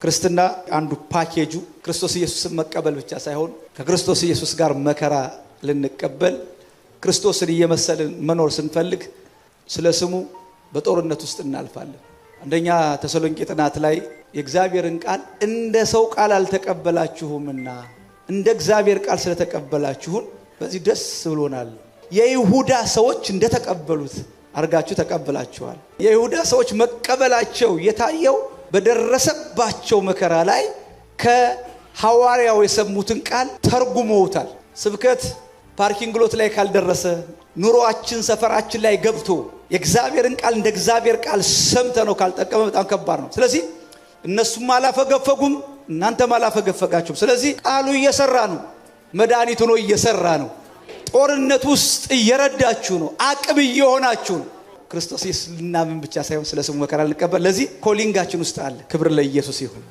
ክርስትና አንዱ ፓኬጁ ክርስቶስ ኢየሱስን መቀበል ብቻ ሳይሆን ከክርስቶስ ኢየሱስ ጋር መከራ ልንቀበል ክርስቶስን እየመሰልን መኖር ስንፈልግ ስለ ስሙ በጦርነት ውስጥ እናልፋለን። አንደኛ ተሰሎንቄ ጥናት ላይ የእግዚአብሔርን ቃል እንደ ሰው ቃል አልተቀበላችሁምና እንደ እግዚአብሔር ቃል ስለተቀበላችሁን በዚህ ደስ ብሎናል። የይሁዳ ሰዎች እንደተቀበሉት አርጋችሁ ተቀበላችኋል። የይሁዳ ሰዎች መቀበላቸው የታየው በደረሰባቸው መከራ ላይ ከሐዋርያው የሰሙትን ቃል ተርጉመውታል። ስብከት ፓርኪንግ ሎት ላይ ካልደረሰ ኑሮአችን ሰፈራችን ላይ ገብቶ የእግዚአብሔርን ቃል እንደ እግዚአብሔር ቃል ሰምተነው ካልጠቀመ በጣም ከባድ ነው። ስለዚህ እነሱም አላፈገፈጉም፣ እናንተም አላፈገፈጋችሁም። ስለዚህ ቃሉ እየሰራ ነው፣ መድኃኒት ሆኖ እየሰራ ነው። ጦርነት ውስጥ እየረዳችሁ ነው፣ አቅም እየሆናችሁ ነው። ክርስቶስ ኢየሱስ ልናምን ብቻ ሳይሆን ስለ ስሙ መከራ ልንቀበል ለዚህ ኮሊንጋችን ውስጥ አለ። ክብር ለኢየሱስ ይሁን።